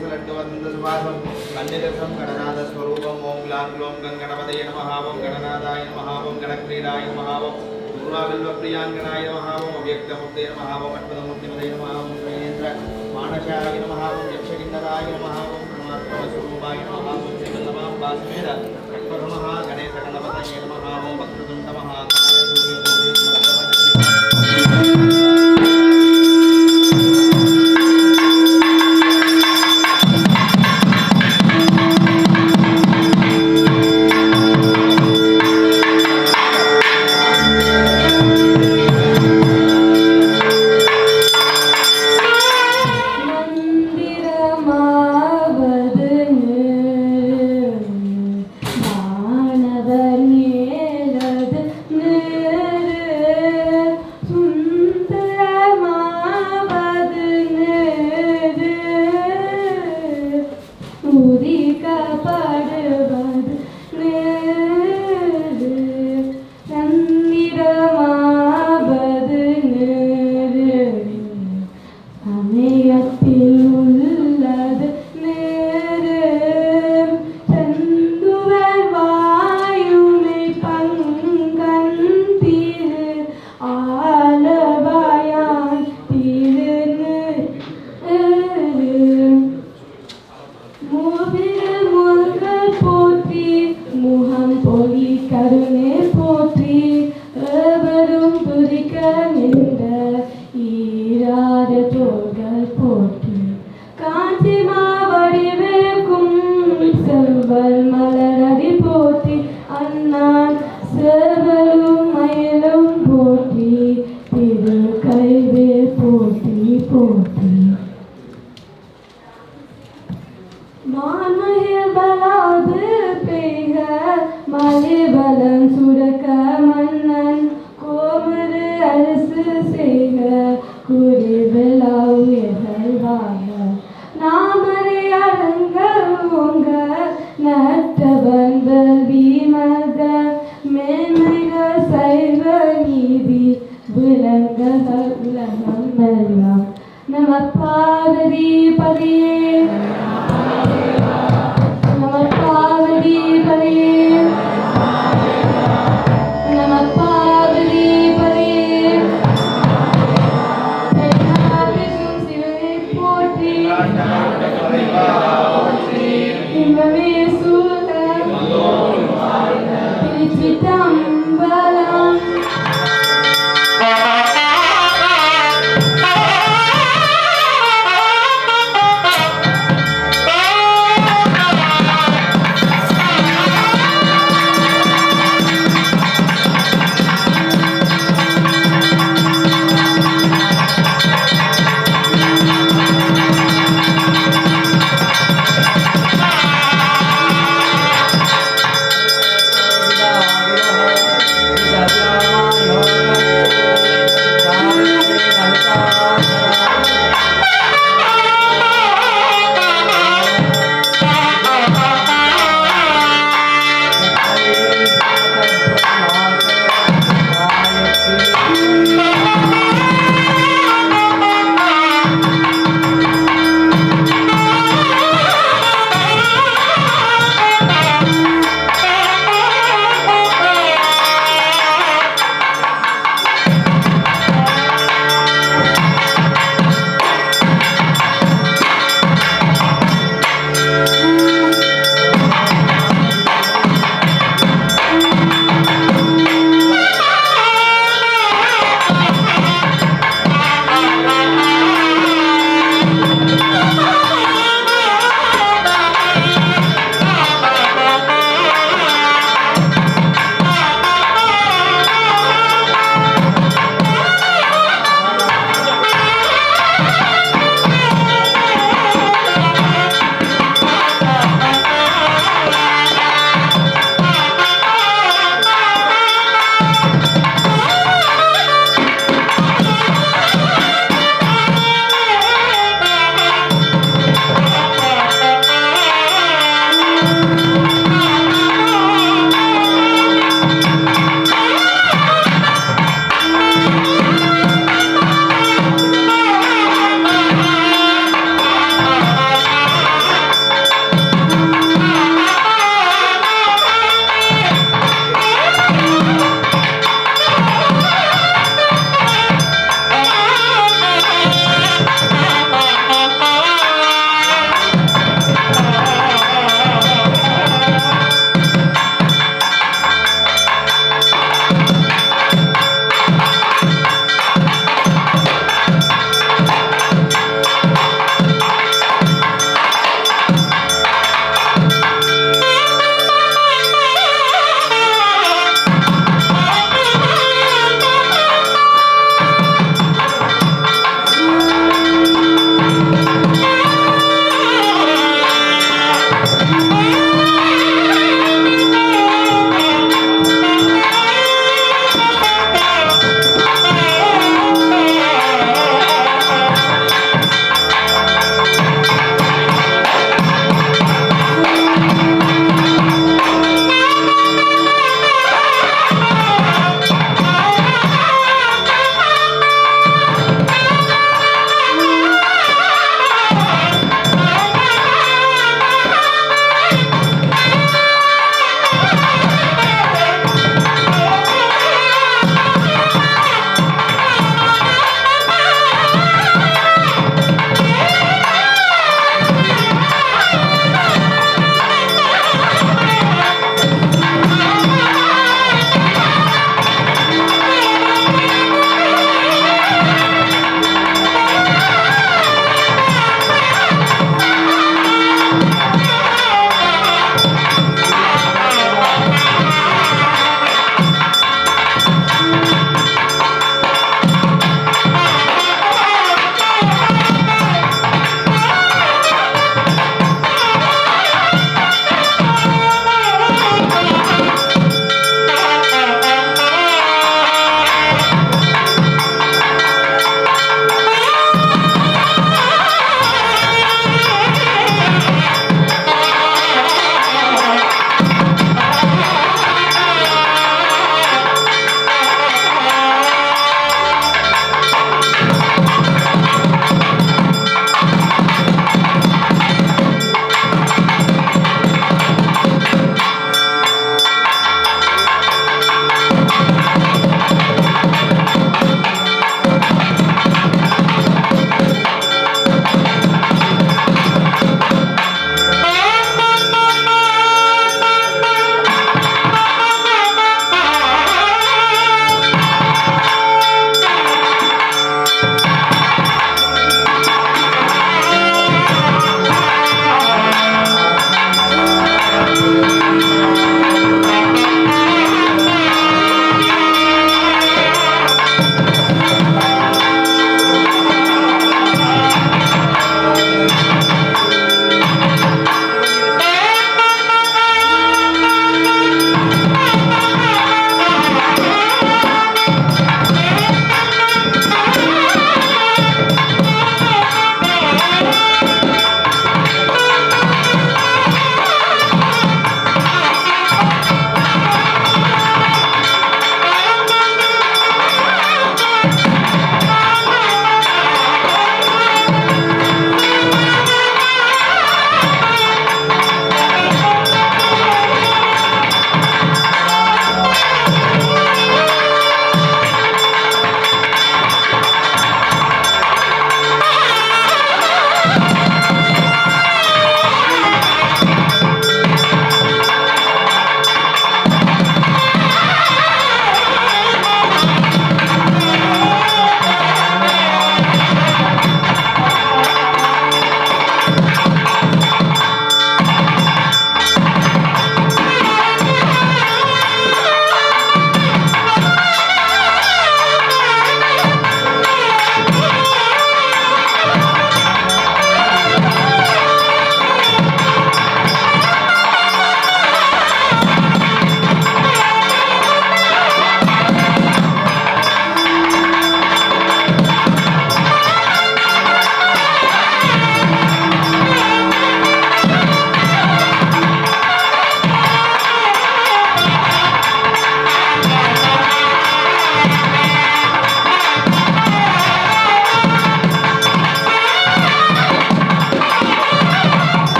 कुशलड्डवन्दसुभासं कन्निरसं गणनाथस्वरूपम् ॐ ग्लां ग्लों गणपतये नमः ॐ गणनाथाय नमः ॐ गणक्रीडाय नमः ॐ पूर्वाबिल्वप्रियाङ्गनाय नमः ॐ अव्यक्तमूर्तये नमः ॐ अद्भुतमूर्तिमदये नमः ॐ श्रीयेन्द्र मानसाय नमः ॐ यक्षकिन्नराय नमः ॐ परमात्मस्वरूपाय नमः ॐ श्रीवल्लभां वासुदेव नमः गणेशगणपतये नमः ॐ वक्रतुण्डमहाकाय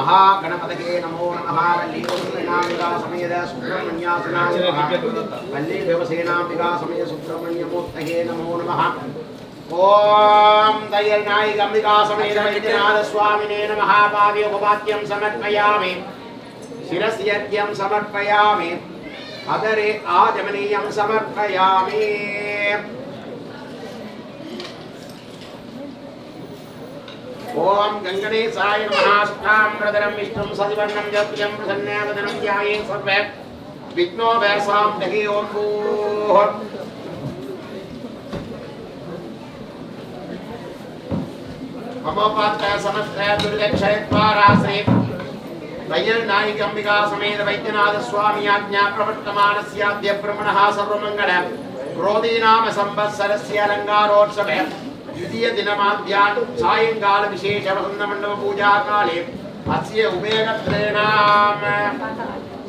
महागणपतये नमो नमः वल्लीदेवसेनाम्बिका समेत सुब्रह्मण्यासनाय नमः वल्लीदेवसेनाम्बिका समेत सुब्रह्मण्यमूर्तये नमो नमः ओम दैर्नायिकाम्बिका समेत वैद्यनाथ स्वामिने नमः पादयोपवाक्यं समर्पयामि शिरस्यर्घ्यं समर्पयामि अदरे आजमनीयं समर्पयामि ओम गंगणेशाय नमः शुक्लाम्बरधरं विष्णुं सदिवर्णं जप्यं प्रसन्नवदनं ध्याये सर्वे विघ्नोपशान्तये ओम भूः ममोपात्त समस्त दुर्गक्षयद्वारा श्री दैर्नायिकाम्बिका समेत वैद्यनाथ स्वामी आज्ञा प्रवर्तमानस्याद्य ब्रह्मणः सर्वमङ्गल क्रोधीनाम संवत्सरस्य अलङ्कारोत्सवे द्वितीय दिनमाद्यात् सायंकाल विशेष वसंत मंडप पूजा काले अस्य उभयगत्रेणाम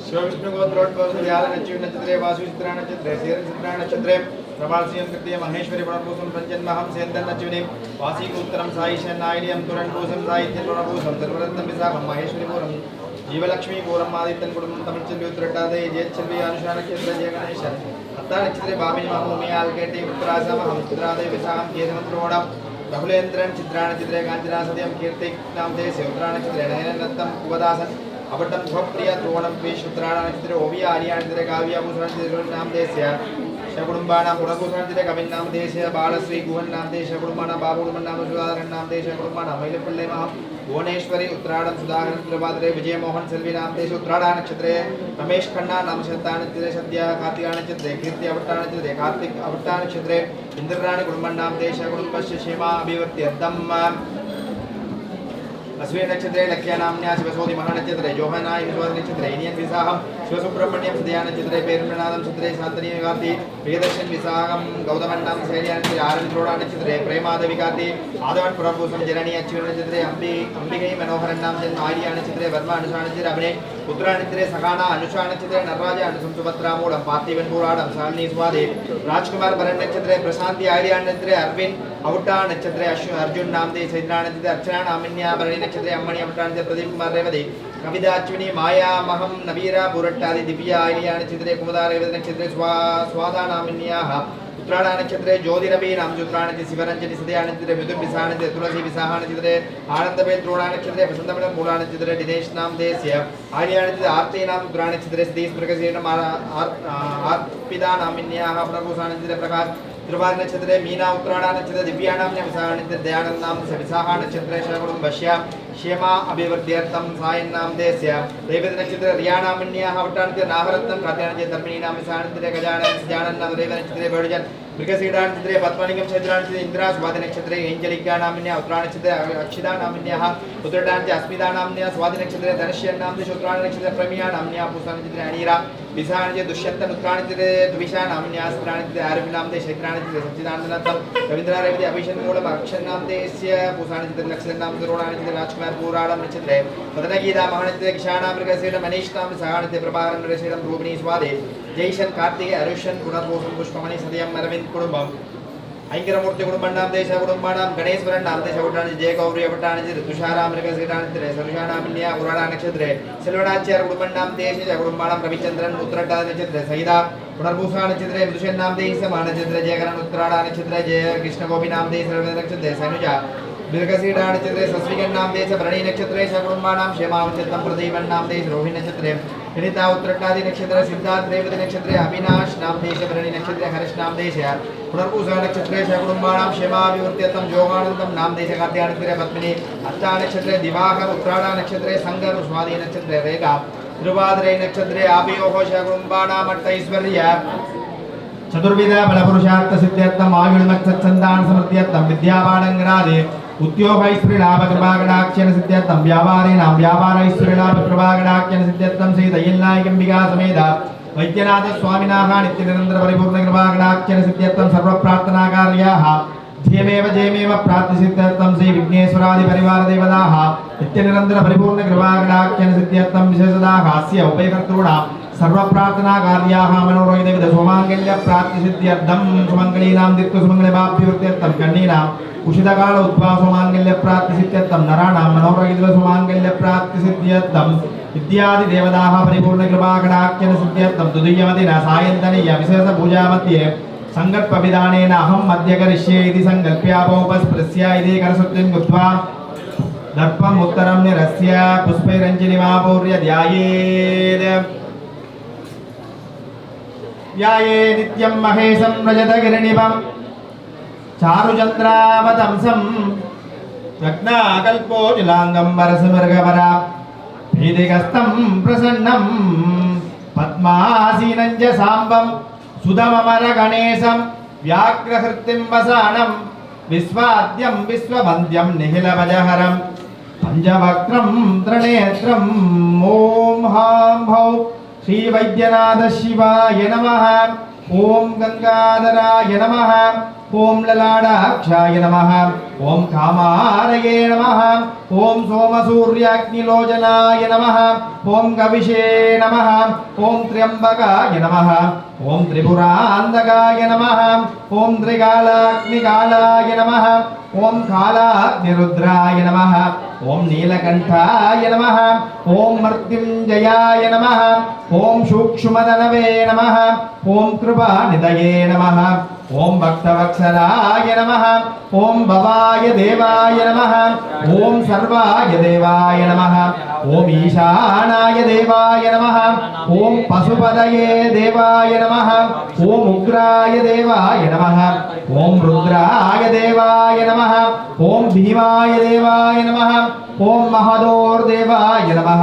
शिवविष्णु गोत्रोद्भव नक्षत्रे वासु चित्रा नक्षत्रे सेरन चित्रा नक्षत्रे प्रभासियं कृत्य महेश्वरी प्रणभूषं पंचन्महं सेन्दन नक्षत्रे वासी उत्तरं साईशं नायियं तुरन्भूषं साहित्यं प्रणभूषं सर्वरत्नं विशाखं महेश्वरी पुरं जीवलक्ष्मी पुरं आदित्यं कुटुंबं तमिलचंद्र उत्तरटादे जयचंद्र अनुषा नक्षत्र जय गणेश अत्ता नक्षत्रे भामिनी मामूमि आलकेटे उत्तरासम हम चित्रादे विशाखं केतमत्रोणं बहुलेन्द्रन चित्रा नक्षत्रे कांचना सत्यं कीर्ति नाम देशे उत्तरा नक्षत्रे नयनरत्नं कुवदासन अवटं स्वप्रिय द्रोणं पेशुत्राण नक्षत्रे ओवि आर्या नक्षत्रे काव्य भूषण नक्षत्रे नाम देशे शकुडुंबानां पुनर्भूषण नक्षत्रे कविन नाम देशे बालश्री गुहन नाम देशे कुडुंबानां बाबुडुमन नाम सुधाकरन नाम देशे कुडुंबानां मैलपल्ले महा भुवनेश्वरी उत्तरायण सुधाकरन प्रभाद्रे विजय मोहन सेल्वी नाम देशे उत्तरायण नक्षत्रे रमेश खन्ना नाम शता नक्षत्रे सद्य कार्तिक नक्षत्रे कीर्ति अवट्टा नक्षत्रे कार्तिक अवट्टा नक्षत्रे इंद्रराणी कुडुंबन नाम देशे कुडुंबस्य क्षेमा अभिवर्त्यर्थम् अश्विन नक्षत्रे लक्ष्या नाम्न्या शिवसोदि महानक्षत्रे जोहनाय विश्वास नक्षत्रे इनियन विसाहम शिवसुब्रह्मण्यं सदया नक्षत्रे पेरुनादं नक्षत्रे शांतनी विगाति वेदर्शन विसाहम गौतमन नाम शैल्या नक्षत्रे आरंद्रोड़ा नक्षत्रे प्रेमादेवी गाति आदवन प्रभूषण जननी अच्युत नक्षत्रे अंबिकै मनोहरन नाम जन आर्या नक्षत्रे वर्मा अनुषा नक्षत्रे अभिनय उत्तरा नक्षत्रे सखाना अनुषा नक्षत्रे नटराज अनुसुम सुभद्रा मूलम पार्थिवन पुराणम शालिनी स्वादे राजकुमार भरण नक्षत्रे प्रशांति आर्या नक्षत्रे अरविंद अवट्टा नक्षत्रे अर्जुन नाम दे चैत्रा नक्षत्रे अर्चना नामिन्या भरणी नक्षत्रे अम्मणि अवट्टा नक्षत्रे प्रदीप कुमार रेवती कविता अश्विनी माया महम नवीरा पुरट्टादि दिव्या आर्या नक्षत्रे कुमुदा रेवती नक्षत्रे स्वादा नामिन्याः उत्तरायण नक्षत्रे ज्योतिरवि नाम जुत्राण शिवरंजनी सदया नक्षत्रे विदुर विसाह नक्षत्रे तुलसी विसाह नक्षत्रे आनंदबेल द्रोणा नक्षत्रे वसंतमल मूला नक्षत्रे दिनेश नाम देस्य आर्या नक्षत्रे आरती नाम द्रोण नक्षत्रे सतीश प्रकाशेन आर्पिता नामिन्याः पुनर्भूषा नक्षत्रे प्रकाश त्रिवार नक्षत्रे मीना उत्तरायण नक्षत्रे दिव्या नाम्न्या विसाह नक्षत्रे दयानंद नाम विसाह नक्षत्रे शकुडुंबस्य क्षेमा अभिवृद्ध्यर्थं सायं नाम देस्य रेवती नक्षत्रे रिया नामिन्याः अवट्टा नक्षत्रे नागरत्नं कात्यायन धर्मिणी नाम विसाह नक्षत्रे गजानन जानन नाम रेवती नक्षत्रे बडजन मृगशीरा नक्षत्रे पद्मनिकं क्षेत्रा नक्षत्रे इंद्रा स्वाति नक्षत्रे एंजलिका नामिन्या उत्तरायण नक्षत्रे अक्षिता नामिन्याः उत्तरायण नक्षत्रे अस्मिता नाम्न्या स्वाति नक्षत्रे धनश्य नाम उत्तरायण नक्षत्रे प्रमिया नाम्न्या पूषा नक्षत्रे अनीरा विसाह नक्षत्रे दुष्यंत उत्तरायण नक्षत्रे द्विषा नाम्न्या उत्तरायण नक्षत्रे आरवि नाम दे क्षेत्रा नक्षत्रे सच्चिदानंदनं रवींद्र रेवती अभिषेक मूलम अक्षर नाम देस्य पूषा नक्षत्रे नक्षत्र नाम द्रोणा नक्षत्रे राजकुमार पुराणम नक्षत्रे पदनगीता महानक्षत्रे किशाना मृगशीरा मनीष नाम विसाह नक्षत्रे प्रभाकरन नक्षत्रं रूपिणी स्वादे जयशन कार्तिके अरुषन पुनर्भूषण पुष्पमणि सदयं अरविंद कुटुंबम ऐंगिरमूर्ति कुटुंबं नाम देश कुटुंबानां गणेश्वरन नाम देश अवट्टानि जय गौरी अवट्टानि तुषारा मृगशीरा नक्षत्रे सरुषा नामिन्या पुराणा नक्षत्रे सेल्वनाचार्य कुटुंबं नाम देश कुटुंबानां रविचंद्रन उत्तरटा नक्षत्रे सहिता पुनर्भूषा नक्षत्रे मृदुषन नाम देश मान नक्षत्रे जयकरण उत्तरायण नक्षत्रे जय कृष्ण गोपी नाम देश रविंद्र नक्षत्रे सनुजा मृगशीरा नक्षत्रे सस्विकन नाम देश भरणी नक्षत्रे कुटुंबानां क्षेमावचित्तं प्रदीपन नाम देश रोहिणी नक्षत्रे हिता उत्तरटादि नक्षत्रे सिद्धार्थ रेवती नक्षत्रे अविनाश नाम देश भरणी नक्षत्रे हर्ष नाम देश पुनर्भूषा नक्षत्रे कुटुंबानां क्षेमाभिवृद्ध्यर्थं योगानंदं नाम देश कार्तिक नक्षत्रे पद्मिनी अष्टा नक्षत्रे दिवाकर उत्तरायण नक्षत्रे संगर स्वाति नक्षत्रे रेखा तिरुवादिरे नक्षत्रे आभियोः कुटुंबानां अष्टैश्वर्य चतुर्विध बलपुरुषार्थ सिद्ध्यर्थम आयुर्मत्सत्सन्तान समृद्ध्यर्थम विद्यावाणंगरादे उद्योगैश्वर्यलाभकृपाकटाक्षेण सिद्ध्यर्थम व्यापारेणां व्यापारैश्वर्यलाभकृपाकटाक्षेण सिद्ध्यर्थम श्री दैयल्नायकम्बिका समेत वैद्यनाथ स्वामिनाः नित्यनिरन्तरपरिपूर्णकृपाकटाक्षेण सिद्ध्यर्थम सर्वप्रार्थनाकार्याः जयमेव प्रार्थसिद्ध्यर्थम श्री विघ्नेश्वरादिपरिवारदेवताः नित्यनिरन्तरपरिपूर्णकृपाकटाक्षेण सिद्ध्यर्थम विशेषतः हास्य उभयकर्तॄणां सर्वप्रार्थना कार्याः मनोरहितविध सोमाङ्गल्य प्राप्तिसिद्ध्यर्थं सुमङ्गलीनां दीर्घसुमङ्गलमाप्तिवृत्त्यर्थं कन्नीनां उषितकाल उद्भव सोमाङ्गल्य प्राप्तिसिद्ध्यर्थं नराणां मनोरहितविध सोमाङ्गल्य प्राप्तिसिद्ध्यर्थं इत्यादि देवताः परिपूर्णकृपाकटाक्षेण सिद्ध्यर्थं द्वितीयमदिना सायन्तनीय विशेषपूजामध्ये सङ्कल्पविधानेन अहं मध्य करिष्ये इति सङ्कल्प्यापोपस्पृश्य इति करसुत्तिं कृत्वा दर्पम् उत्तरं निरस्य पुष्पैरञ्जलिमापूर्य ध्यायेत् नित्यं महेशं रजतगिरिनिभं चारुचन्द्रावतंसं रत्नाकल्पोजलाङ्गं वरसमृगवरा भीतिगस्तं प्रसन्नं पद्मासीनं च साम्बं सुधममरगणेशं व्याघ्रहृत्तिं वसानं विश्वाद्यं विश्ववन्द्यं निखिलभजहरं पंचवक्त्रं त्रिनेत्रं ॐ हां भौ श्रीवैद्यनाथ शिवाय नमः ॐ गंगाधराय नमः ॐ ललाटाक्षाय नमः ॐ कामारये नमः ॐ सोमसूर्याग्निलोचनाय नमः ॐ कविषे नमः ॐ त्र्यंबकाय नमः ॐ त्रिपुरान्तकाय नमः ॐ त्रिकालाग्निकालाय नमः ॐ कालाग्निरुद्राय नमः ॐ नीलकण्ठाय नमः ॐ मृत्युञ्जयाय नमः ॐ सूक्ष्मदनवे नमः ॐ कृपानिधये नमः ॐ भक्तवत्सलाय नमः ॐ भवाय देवाय नमः ॐ सर्वाय देवाय नमः ॐ ईशानाय देवाय नमः ॐ पशुपतये देवाय नमः ॐ उग्राय देवाय नमः ॐ रुद्राय देवाय नमः ॐ भीमाय देवाय नमः ॐ महदोर्देवाय नमः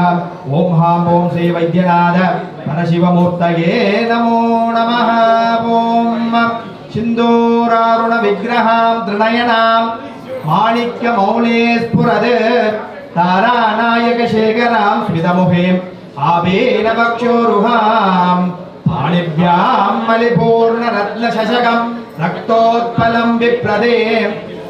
ॐ हां ॐ श्री वैद्यनाथ परशिवमूर्तये नमो नमः ॐ सिन्दूरारुण विग्रहां त्रिनयनां माणिक्यमौले स्फुरद् तारानायक शेखरां स्मितमुखीं आभेनवक्षोरुहां पाणिभ्यां मलिपूर्णरत्नशशकं रक्तोत्पलं विप्रदें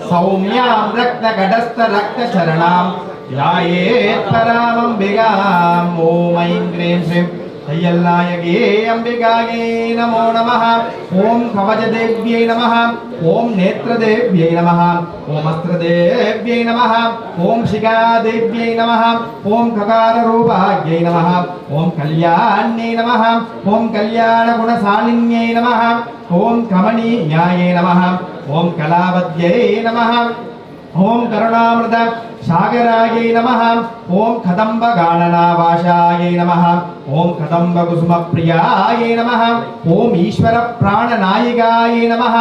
सौम्यां रक्तकटस्थरक्तचरणां ध्यायेत्परामम्बिकाम् ॐ ऐं क्लीं श्रीं तय्यल्नायके अंबिकायै नमो नमः ओम कवचदेव्यै नमः ओम नेत्रदेव्यै नमः ओम अस्त्रदेव्यै नमः ओम शिखादेव्यै नमः ओम खगाररूपायै नमः ओम कल्याण्यै नमः ओम कल्याणगुणशालिन्यै नमः ओम कमनीयायै नमः ओम कलावत्यै नमः ओम करुणामृत सागरायै नमः ओम कदम्बगाननावासायै नमः ओम कदम्बकुसुमप्रियायै नमः ओम ईश्वर प्राणनायिकायै नमः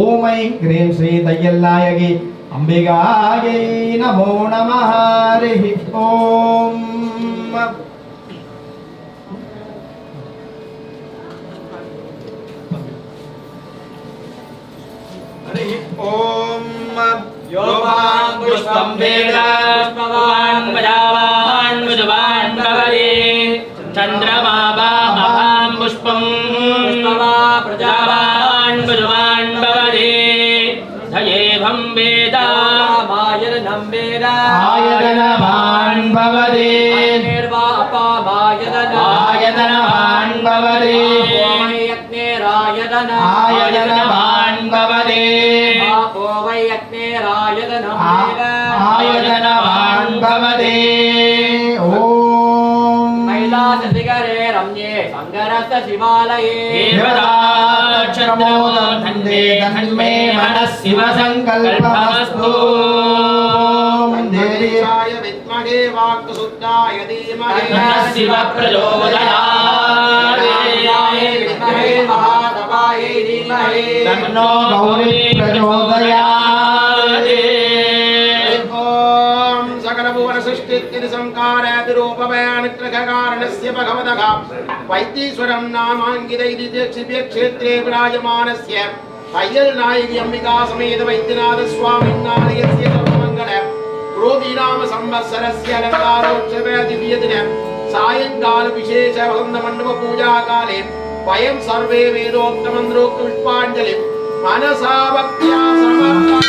ओम ऐं ह्रीं श्री तय्यल्नायकी अंबिकायै नमो नमः हरिः ओम हरिः ओम योवान् पुष्पं वेद पुष्पवान् प्रजावान् मृजवान् भवति चन्द्रमा वामहां पुष्पं पुष्पवा प्रजावान् मृजवान् भवति धयेभं वेद मायदनं वेद आयतनवान् भवति निर्वापामायदनायदनवान् भवति आयतनवान् भवति आयतनवान् भवति ओम कैलासशिखरे रम्ये शङ्करस्य शिवालये देवताक्षरमोदन्ते तन्मे मनः शिवसङ्कल्पमस्तु देवीशाय विद्महे वाक्शुद्धाय धीमहि शिव प्रचोदयात् विद्महे महादेवाय धीमहि तन्नो गौरी प्रचोदयात् ओम सकल भुवन सृष्टि संकारादिरूपभयानित्रकारणस्य भगवतः वैद्येश्वरं नामाङ्कितैति क्षेत्रे विराजमानस्य तय्यल्नायकी अंबिका समेत वैद्यनाथ स्वामिनालयस्य सर्वमङ्गल क्रोधीनाम संवत्सरस्य अलङ्कारोत्सवे दिव्यदिने सायंकाल विशेष वसन्त मंडप पूजा काले वयं सर्वे वेदोक्त मंत्रोक्त पुष्पाञ्जलिं मनसा भक्त्या समर्पयामः।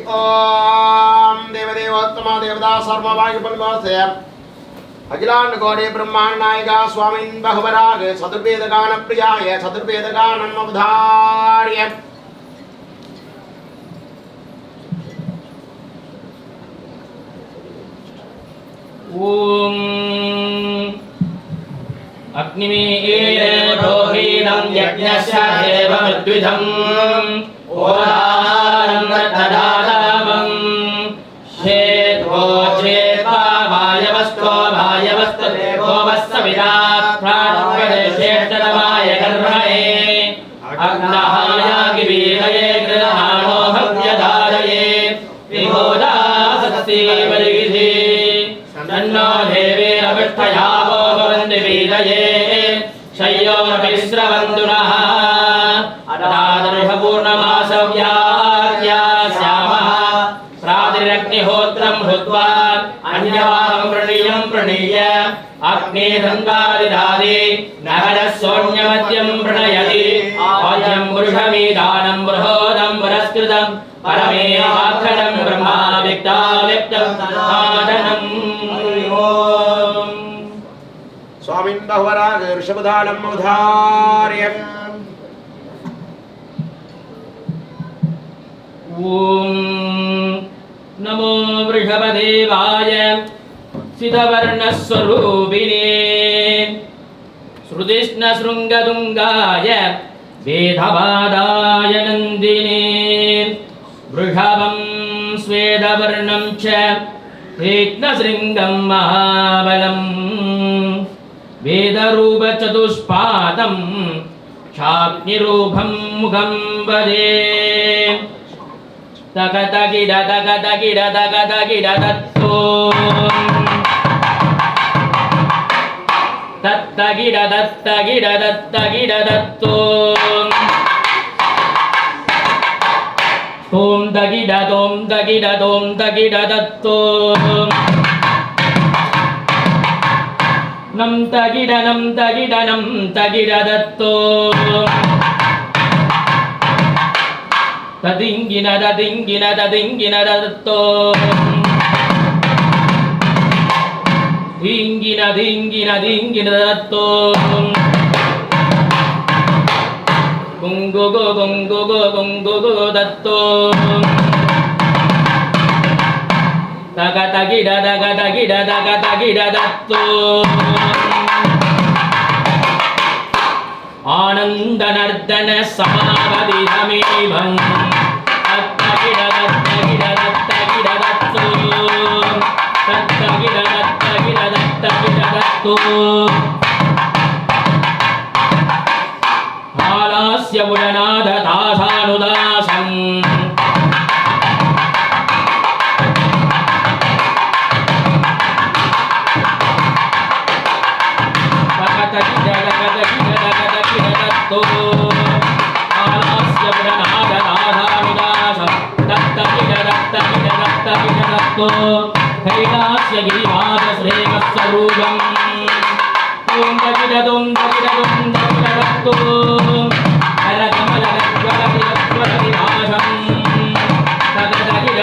ओम देवदेवोत्तमा देवता सर्वभाग्यफलमासे अखिलांड गौड़े ब्रह्मांड नायिका स्वामिन् बहुवराग चतुर्वेद गान प्रियाय चतुर्वेद गानम् अवधार्य ओम अग्निमीये रोहिणं यज्ञस्य देवमद्विधम् ओदानं ददातावं शेतो चेता वायवस्तो देवो वस्सविदा प्राणपदे शेषतमाय कर्मणे अग्नहायागिवीरये गृहाणो भव्यधारये विहोदासस्ति परिगिधि तन्नो देवीरविष्ठयावो भवन्ति वीरये शय्योरविश्रवन्तुनः अदादर्शपूर्णमासव्याख्यास्यामः प्रातिरग्निहोत्रं हुत्वा अन्यवाहं प्रणीय अग्निरङ्गादिदादि नहरसोऽन्यमद्यं प्रणयति आद्यं पुरुषमीदानं बृहोदं पुरस्कृतं परमेवाक्षरं ब्रह्मा व्यक्ताव्यक्तं सनातनम् स्वामिन् बहुवराग ऋषभधानम् अवधार्य ओम नमो वृषभदेवाय सिद्धवर्णस्वरूपिणे श्रुतिष्णशृङ्गतुङ्गाय वेदवादाय नन्दिने वृषभं स्वेदवर्णं च तीक्ष्णशृङ्गं महाबलं वेदरूपचतुष्पादं शाग्निरूपं मुखं वदे तकतगिड तत्तो तत्तगिड तत्तो तोम तगिड तत्तो नम तगिड तत्तो तदिंगिन दत्तो धिंगिन दत्तो गुंगो दत्तो तगिड दत्तो आनंदनर्दन समावधिधमेवं तत्तगिड दत्तो हालास्य बुडनाददासानुदासम् कैलास्य गिरिवास श्रेमस्वरूपम् ओम तगिड दत्तो करकमलगज्वलविभाषम् तगिड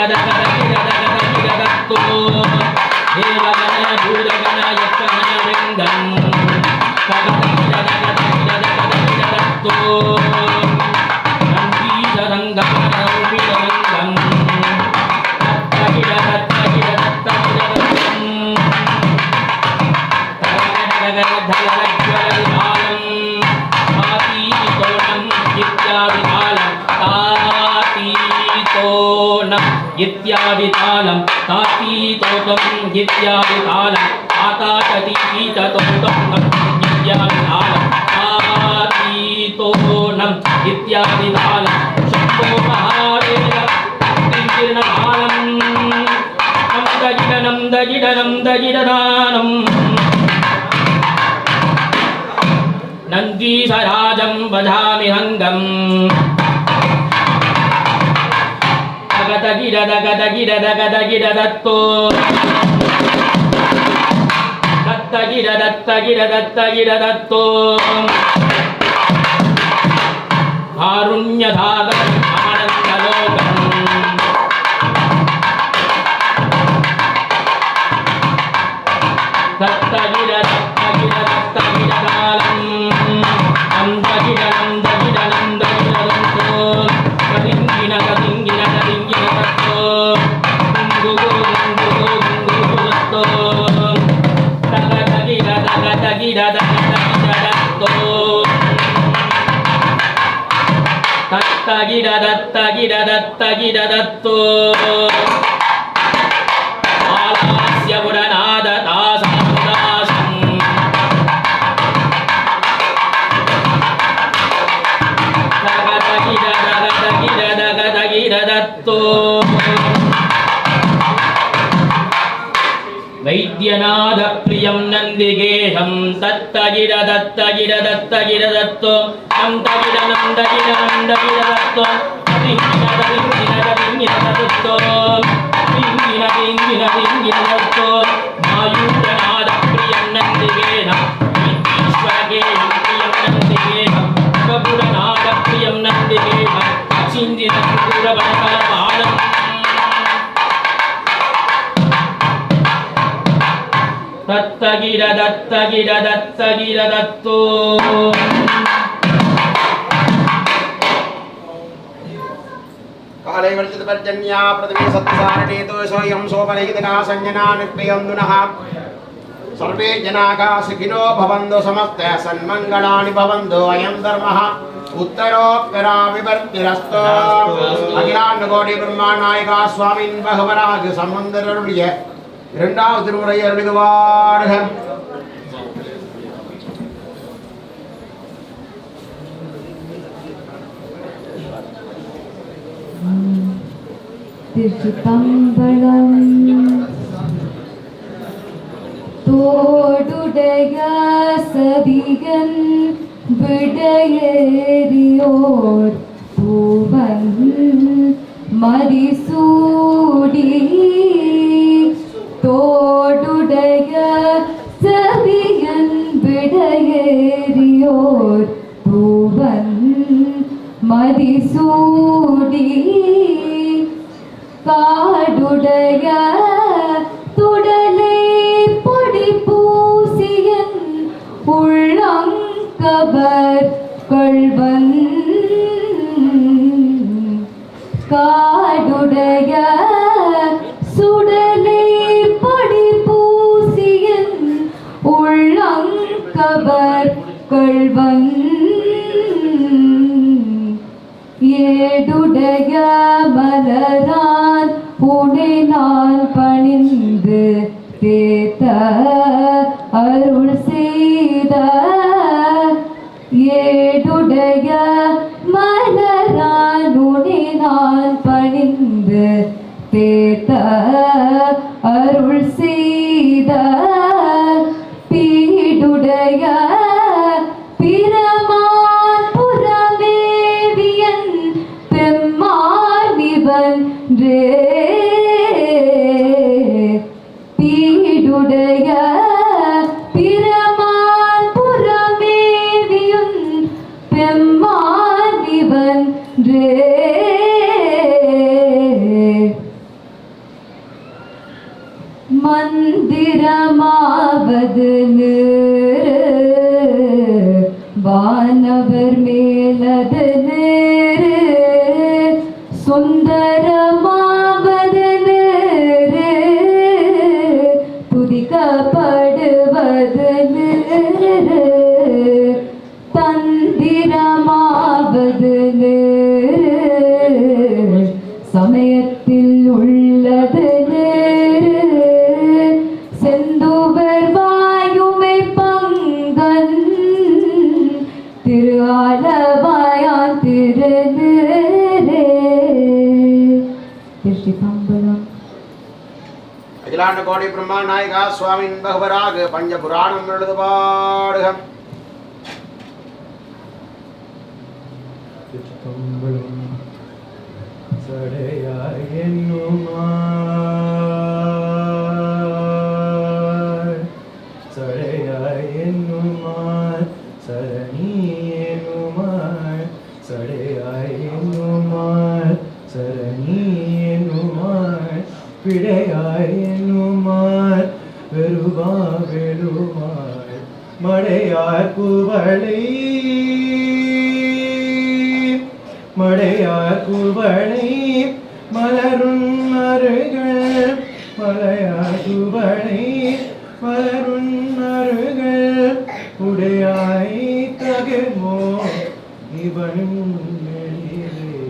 दत्तो देवगण भूतगण यक्षगणवृन्दम् तगिड दत्तो नन्दीशरङ्गमरौपिरङ्गम् इत्यादितालं तातीतोतं इत्यादितालं आताततीतोतं इत्यादितालं तातीतोनं इत्यादितालं शम्भो महादेव तीर्णतालं दगिडदानं नन्दीशराजं वदामि हङ्गम् तगिड दत्तो तगिड दत्तो कारुण्यधागम् आनन्दलोकम् दत्तगिरदत्तगिरदत्तगिरदत्तो आलास्य पुरनादतासादासम् दगदगिरदगदगिरदगदगिरदत्तो वैद्यनाथ प्रियं नन्दिकेशं दत्तगिरदत्तगिरदत्तगिरदत्तो नन्दगिरनन्दगिरनन्दगिरदत्तो रिङ्गिरदरिङ्गिरदरिङ्गिरदत्तो रिङ्गिररिङ्गिररिङ्गिरदत्तो मायूरनाथ प्रियं नन्दिकेशं ईश्वरकेशं प्रियं नन्दिकेशं कपुरनाथ प्रियं नन्दिकेशं चिन्तितं पुरवनकरमाणम् दत्तगिरदत्तगिरदत्तगिरदत्तो काले वर्षित पर्जन्या पृथ्वी सत्सारणेतो सोऽयं सोपरिहितः संजना निर्पयन्दुनः सर्वे जनाः सुखिनो भवन्तु समस्ते सन्मङ्गलानि भवन्तु अयं धर्मः उत्तरोत्तराभिवर्तिरस्तु अखिलाण्डकोटि ब्रह्माण्डनायका स्वामिन् भगवराज समुन्दररुளிய இரண்டாவது திருமுறை அருளிடுவார்க. திருச்சிதம்பரம் தோடுடைய சதிகன் விடையேறியோர் பூவன் மதிசூடி தோடுடைய சதிகன் விடையேறியோர் பூவன் மதிசூடி காடுடைய துடலை பொடி பூசியன் உள்ளங்கவர் கொள்வன் காடுடைய சுடலை பொடி பூசியன் உள்ளங்கவர் கொள்வன் ஏடுடைய மலரான் உனை நான் பணிந்து தேத்த அருள் செய்த ஏடுடைய மலரான் உனை நான் பணிந்து தேத்த அருள் செய்த பீடுடைய பிரமான் புறமேவியன் பெம்மானிவன் பீடுடைய பிரமான் புறமேவியன் பெம்மானிவன் மந்திரமாவது வானவர் மேலது சுந்தரமாவது துதிக்கப்படுவது தந்திரமாவது சமயத்தில் உள்ளது செந்துவர் வாயுமை பங்கன் திரு ஆலவாயான் திருச்சிதம்பரம். அகிலாண்ட கோடி பிரம்மாண்ட நாயகா சுவாமின் பகவராக பஞ்ச புராணம் எழுது பாடுக. சடையாய் என்னுமார் சடையாய் என்னுமார் சரணி என்னுமார் சடையாய் என்னுமார் சரணி என்னுமார் பிடையாய் என்னுமார் வெறுவா வெளுமார் மடையார் குவளை மடையார் குவளை மலருண் அருகள் மலையார் குவளை மலருண் அருகள் உடையாய் தகமோ இவனும் எழிலே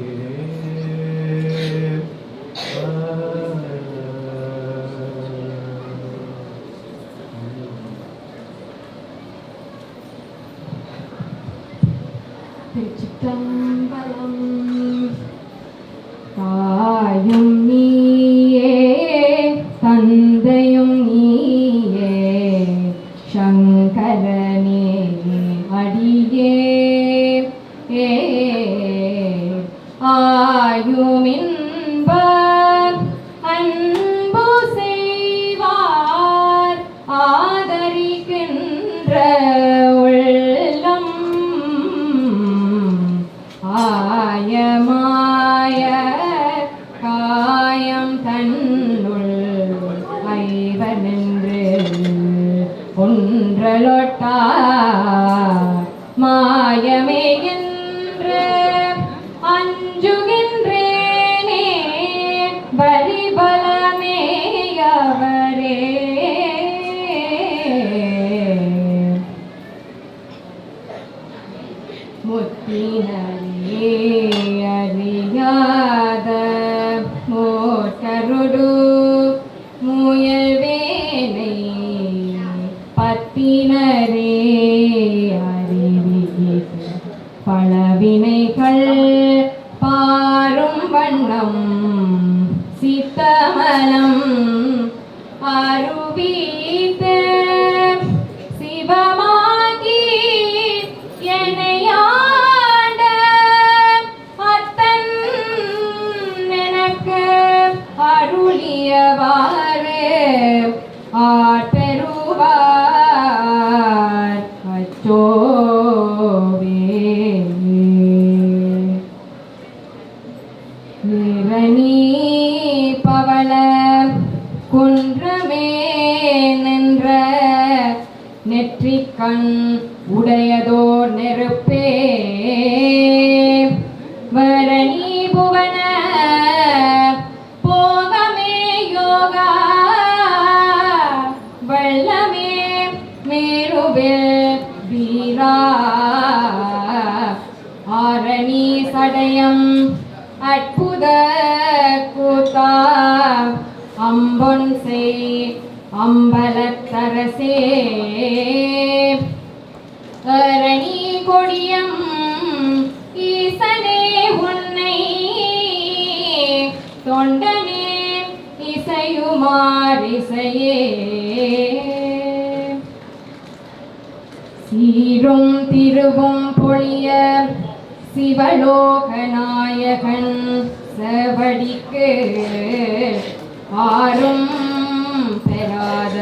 திருச்சிற்றம்பலம். தாயும் நீயே தந்தையும் நீயே சங்கரனே அடியே ஆயுமின்ப அன்பு செய்வார் ஆதரிக்கின்ற உள்ளம் ஆயமாய காயம் தன்னுள் ஐவனென்று ஒன்றலொட்டா மாயமே என்று அஞ்சுகின்றேனே பரிபலமேயவரே முத்தினரே அறியாத மோட்டருடு முயல்வேனை பத்தினரே அறிவித்து பலவினைகள் பாரும் வண்ணம் சித்தமலம் அருவித்து சிவமாகி என்னையாண்ட அத்தன் எனக்கு அருளியவாறு ஆட்பெறுவார் அச்சோவே நிரணி பவள குன்றமே நின்ற நெற்றிக்கண் உடையதோர் நெருப்பே வரணி புவன போகமே யோகா வள்ளமே மேருவில் வீரா ஆரணி சடயம் அற்புத கூத்தா அம்பொன் செய் அம்பலத்தரசே அரணி கொடியம் ஈசனே உன்னை தொண்டனே இசையுமாரிசையே சீரும் திருவும் பொழிய சிவலோகநாயகன் செவடிக்கு ஆரும் பெறாத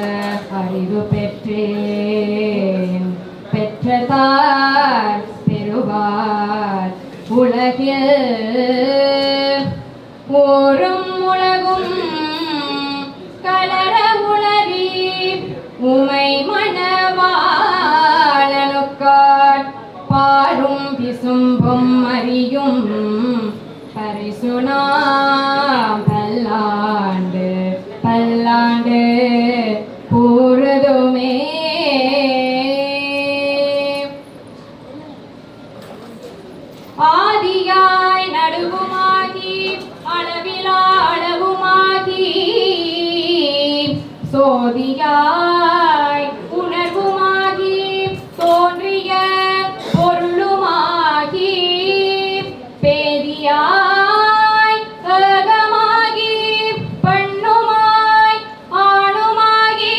அறிவு பெற்றேன் பெற்றதார் பெறுவார் உலகில் ஓரும் உலகும் கலர உளறி உமை மணவாளனுக்கார் பாரும் விசும்பும் அறியும் பரிசுனாம் பல்லாண்டு பல்லாண்டு கூறுதுமே ஆதியாய் நடுவுமாகி அளவிலா அளவுமாகி சோதியாய் உணர்வுமாகி தோன்றிய பொருளுமாகி பேதியாய் அகமாகி பண்ணுமாய் ஆணுமாகி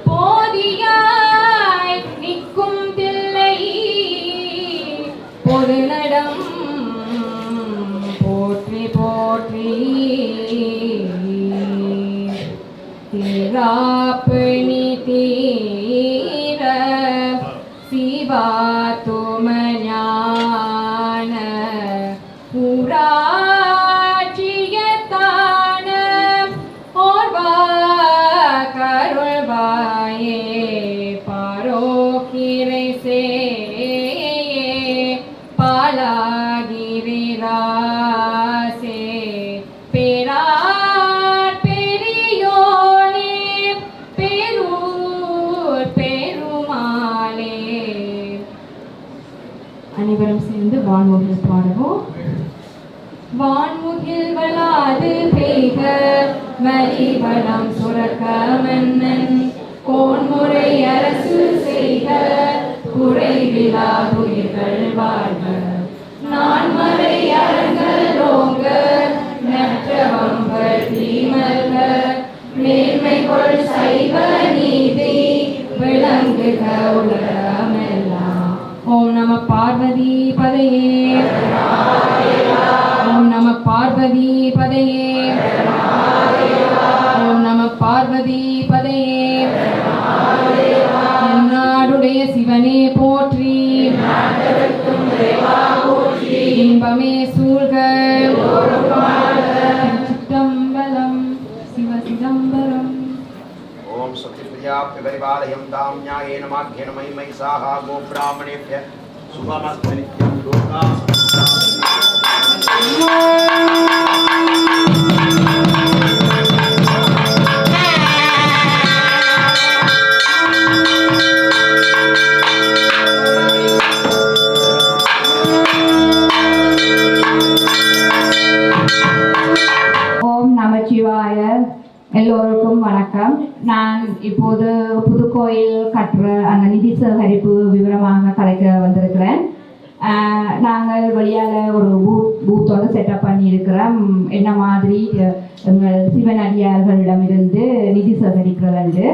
போதியாய் நிற்கும் தில்லை பொருளடம் போற்றி போற்றி தீராப்பணி தீர சிவா துமஞான புராட்சியத்தான ஓர்வா கருள்வாயே பாரோக்கிரை சே பாலாகிரிராசே பேரார் பெரியோனே பேரூர் பெருமாளே. அனைவரும் சேர்ந்து வான்மொழி பாடுவோம். வான்முகில் வளாது பெய்க மலிவளம் சுரக்க மன்னன் கோன்முறை அரசு செய்க குறைவிலா உயிர்கள் வாழ்க நான்மறை அரங்கள் ஓங்க நற்றவங்கள் தீமல்க மேன்மை கொள் சைவ நீதி விளங்குக உலகமெல்லாம். ஓம் நம பார்வதி பதையே. ஓம் நம பார்வதி பதையே. ஓம் நம பார்வதி பதையே. நாடுடைய சிவனே போற்றி. இன்பமே சூழ்க. சிற்றம்பலம் சிவ சிதம்பரம். ஓம் சத்யபிரியாப்தி பரிபாலயம் தாம் ஞாயேன மாத்யேன மகிமை சாஹா கோப்ராமணேப்ய சுபமஸ்து நித்யம் லோகா ஓம் நமச்சிவாய. எல்லோருக்கும் வணக்கம். நான் இப்போது புதுக்கோயில் கட்டுற அந்த நிதி சேகரிப்பு விவரமாக கலைக்க வந்திருக்கிறேன். நாங்கள் வழியால் ஒரு பூத்தோட செட்டப் பண்ணியிருக்கிறோம். என்ன மாதிரி எங்கள் சிவனடியார்களிடமிருந்து நிதி சேகரிக்கிறது.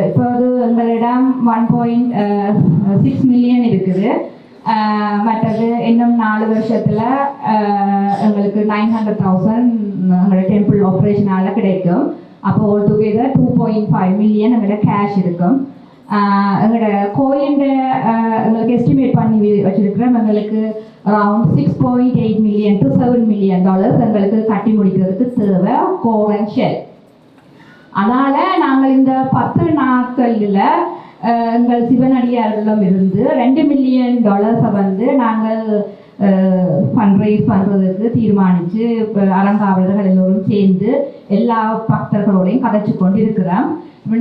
இப்போது எங்களிடம் 1.6 மில்லியன் இருக்குது. மற்றது இன்னும் 4 வருஷத்தில் எங்களுக்கு 900,000 எங்களோட டெம்பிள் ஆப்ரேஷனால் கிடைக்கும். அப்போ ஆல் டுகெதர் 2.5 மில்லியன் எங்களோட கேஷ் இருக்கும். எங்களோட கோயிலோட எங்களுக்கு எஸ்டிமேட் பண்ணி வச்சிருக்கிறோம். எங்களுக்கு around 6.8 million to 7 million dollars எங்களுக்கு கட்டி முடிக்கிறதுக்கு தேவை கோர் அண்ட் ஷெல். அதனால் நாங்கள் இந்த 10 நாட்களில் எங்கள் சிவனடியார்களிடம் இருந்து 2 மில்லியன் டாலர்ஸை வந்து நாங்கள் ஃபண்ட்ரைஸ் பண்ணுறதுக்கு தீர்மானித்து இப்போ அறங்காவலர்கள் எல்லோரும் சேர்ந்து எல்லா பக்தர்களோடையும் கதைச்சு கொண்டு இருக்கிறோம்.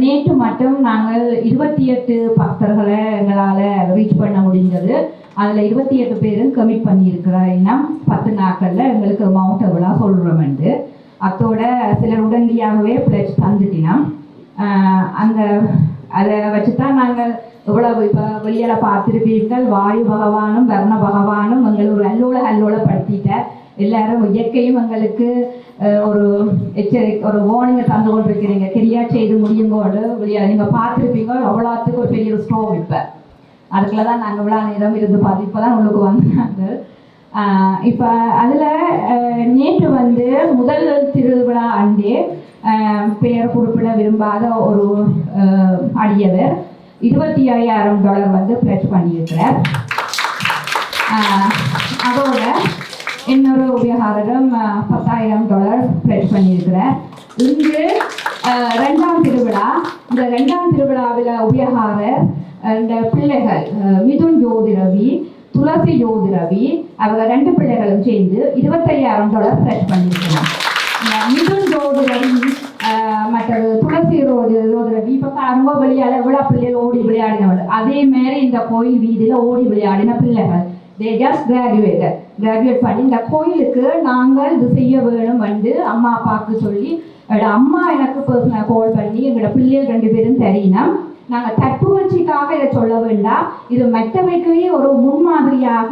நேற்று மட்டும் நாங்கள் 28 பக்தர்களை எங்களால் ரீச் பண்ண முடிஞ்சது. அதில் 28 பேரும் கமிட் பண்ணியிருக்கிறோம். இன்னும் 10 நாட்களில் எங்களுக்கு அமௌண்ட் எவ்வளோ சொல்கிறோம்ண்டு. அத்தோட சிலர் உடனடியாகவே பிளட்ஜ் தந்துட்டினோம். அந்த அதை வச்சு தான் நாங்கள் இவ்வளவு இப்போ வெளியில் பார்த்துருப்பீர்கள். வாயு பகவானும் வர்ண பகவானும் எங்களை ஒரு அல்லோலப்படுத்திட்ட எல்லாரும் இயற்கையும் எங்களுக்கு ஒரு ஒரு வார்னிங்கை தந்து கொண்டிருக்கிறீங்க. கிரியா செய்து முடியுங்கோடு வெளியில் நீங்கள் பார்த்துருப்பீங்க. அவ்வளோத்துக்கு ஒரு பெரிய ஒரு ஸ்டோவ் இப்போ அதுக்குள்ள தான் நாங்கள் இவ்வளோ நேரம் இருந்து பார்த்து இப்போ தான் உங்களுக்கு வந்தாங்க. இப்போ அதில் நேற்று வந்து முதல் திருவிழா அண்டே பெயர் குறிப்பிட விரும்பாத ஒரு அடியவர் $25,000 வந்து பிளட்ஜ் பண்ணியிருக்கிறார். அதோட இன்னொரு உபயோகாரரும் $10,000 பிளட்ஜ் பண்ணியிருக்கிறார். இன்று 2ஆம் திருவிழா. இந்த 2ஆம் திருவிழாவில் உபயோகாரர் இந்த பிள்ளைகள் மிதுன் ஜோதி ரவி, துளசி ஜோதி ரவி அவங்க 2 பிள்ளைகளும் சேர்ந்து $25,000 பிளட்ஜ் பண்ணியிருக்கிறார். மிதுன் ஜோதி ரவி மற்றது துளசி ஜோதி ரவி இப்போ பாருங்க விளையாட விழா பிள்ளைகள் ஓடி விளையாடினவள். அதே மாதிரி இந்த கோயில் வீதியில் ஓடி விளையாடின பிள்ளைகள் தே ஜஸ்ட் கிராஜுவேட் பண்ணி இந்த கோயிலுக்கு நாங்கள் இது செய்ய வேணும் வந்து அம்மா அப்பாவுக்கு சொல்லி அம்மா எனக்கு பர்சனல் கால் பண்ணி எங்களோட பிள்ளைகள் 2 பேரும் தெரியினா நாங்கள் தத்துவச்சிக்காக இதை சொல்ல வேண்டாம். இது மற்றவைக்கே ஒரு முன்மாதிரியாக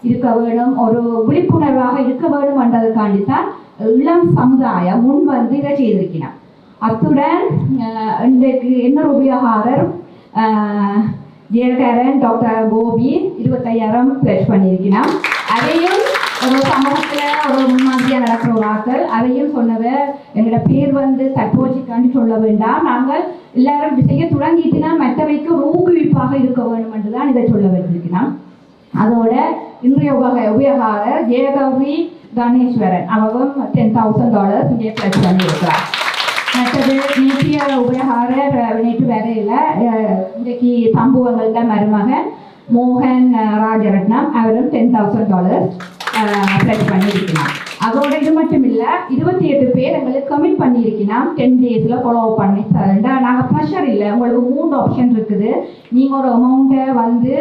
இருக்க வேணும், ஒரு விழிப்புணர்வாக இருக்க வேணும் என்றதுக்காண்டித்தான் இளம் சமுதாயம் முன் வந்து இதை செய்திருக்கிறார். அத்துடன் இன்றைக்கு இன்னொரு உபயோகாரர் ஜெயகாரன் டாக்டர் கோபி 25,000 பிளட்ஜ் பண்ணியிருக்கிறார். அதையும் ஒரு சமூகத்தில் ஒரு முன்மாதிரியாக நடக்கிற ஒரு ஆக்கள் அதையும் சொன்னவர் எங்களோட பேர் வந்து தற்போதைக்காண்டி சொல்ல வேண்டாம், நாங்கள் எல்லாரும் செய்ய தொடங்கிட்டுனா மற்றவைக்கு ஒரு ஊக்குவிப்பாக இருக்க வேண்டும் என்று தான் இதை சொல்ல வச்சிருக்கிறோம். அதோட இன்றைய உபயோகாரர் ஜெயகௌரி கணேஸ்வரன் அவரும் $10,000 இங்கே பிளட்ஜ் பண்ணியிருக்கிறார். மற்றது நேற்றைய உபயோகாரர் நேற்று வரையில் இன்றைக்கு சம்பவங்கள்ல மருமகன் மோகன் ராஜரட்னம் அவரும் $10,000 பிளட்ஜ் பண்ணியிருக்கிறார். அதோட இது மட்டும் இல்லை 28 பேர் எங்களுக்கு கமிட் பண்ணியிருக்கிறோம் 10 டேஸில் ஃபாலோ பண்ணி நாங்கள் ப்ரெஷர் இல்லை. உங்களுக்கு 3 ஆப்ஷன் இருக்குது. நீங்கள் ஒரு அமௌண்ட்டை வந்து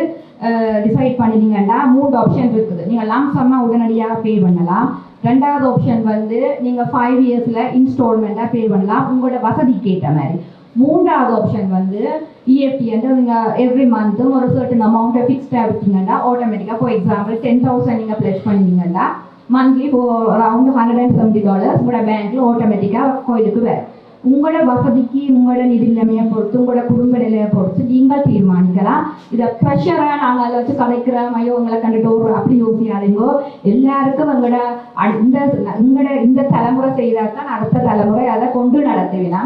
டிசைட் பண்ணினீங்கன்னா 3 ஆப்ஷன் இருக்குது. நீங்கள் லாம்சமாக உடனடியாக பே பண்ணலாம். ரெண்டாவது ஆப்ஷன் வந்து நீங்கள் 5 இயர்ஸில் இன்ஸ்டால்மெண்ட்டாக பே பண்ணலாம் உங்களோட வசதிக்கு ஏற்ற மாதிரி. மூன்றாவது ஆப்ஷன் வந்து இஎஃப்டி வந்து நீங்கள் எவ்ரி மந்த்தும் ஒரு சர்டன் அமௌண்ட்டை ஃபிக்ஸ்டாக விட்டீங்கன்னா ஆட்டோமேட்டிக்காக ஃபார் எக்ஸாம்பிள் 10,000 நீங்கள் ப்ளஸ் பண்ணிங்கன்னா மந்த்லி அரவுண்ட் $170 உங்களோட பேங்க்கில் ஆட்டோமேட்டிக்காக கோயிலுக்கு வரும். உங்களோட வசதிக்கு உங்களோட நிதி நிலைமையை பொறுத்து உங்களோட குடும்ப நிலையை பொறுத்து நீங்கள் தீர்மானிக்கலாம். இதை ப்ரெஷராக நாங்கள் அதை வச்சு கலைக்கிறோம் ஐயோ உங்களை கண்டுட்டு ஒரு அப்படி யோசிக்காதீங்கோ. எல்லாருக்கும் இந்த தலைமுறை செய்தால் தான் அடுத்த தலைமுறை அதை கொண்டு நடத்துவினா.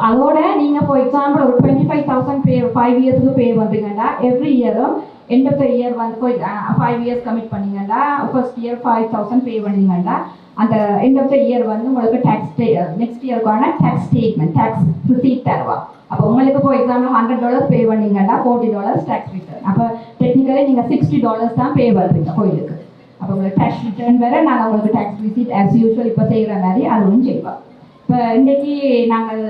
அதோட நீங்கள் ஃபார் எக்ஸாம்பிள் ஒரு 25,000 பே 5 இயர்ஸுக்கு பே பண்ணுறீங்கன்னா எவ்ரி இயரும் எண்ட் ஆஃப் த இயர் வந்து 5 இயர்ஸ் கமிட் பண்ணிங்கன்னா ஃபர்ஸ்ட் இயர் 5,000 பே பண்ணிங்கன்னா அந்த எண்ட் ஆஃப் த இயர் வந்து உங்களுக்கு நெக்ஸ்ட் இயருக்கான டேக்ஸ் ஸ்டேட்மெண்ட் டேக்ஸ் ரிசீட் தருவா. அப்போ உங்களுக்கு ஃபார் எக்ஸாம்பிள் $100 பே பண்ணிங்கன்னா $40 டேக்ஸ் ரிட்டர்ன். அப்போ டெக்னிக்கலி நீங்கள் $60 தான் பே பண்ணுறீங்க கோயிலுக்கு. அப்போ உங்களுக்கு டேக்ஸ் ரிட்டர்ன் வேறு நாங்கள் உங்களுக்கு டேக்ஸ் ரிசீட் ஆஸ் யூஸ்வல் இப்போ செய்கிற மாதிரி அதுவும் செய்வோம். இப்போ இன்றைக்கி நாங்கள்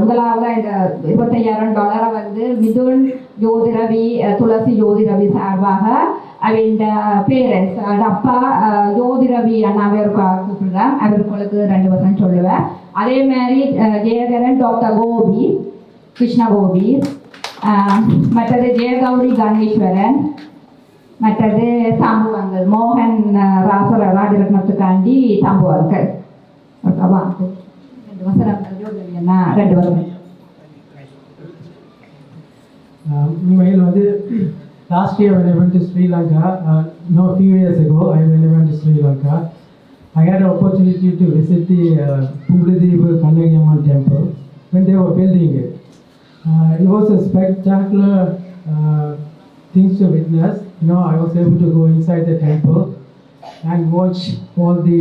முதலாவதாக இந்த $25,000 வந்து மிதுன் ஜோதிரவி துளசி ஜோதிரவி சார்பாக அவட பேரண்ட்ஸ் அப்பா ஜோதிரவி அண்ணாவே கூப்பிடுறேன். அவருக்கு 2% சொல்லுவேன். அதே மாதிரி ஜெயகரன் டாக்டர் கோபி கிருஷ்ண கோபி, மற்றது ஜெயகௌரி கணேஸ்வரன், மற்றது தம்புவங்கள் மோகன் ராஜரத்னத்துக்காண்டி தம்புவங்கள். உண்மையில் வந்து last year when I went to Sri Lanka, a few years ago when I went to Sri Lanka, I had an opportunity to visit the Punglidevi Kannagi Amman temple when they were building it. It was a spectacular things to witness. I was able to go inside the temple and watch all the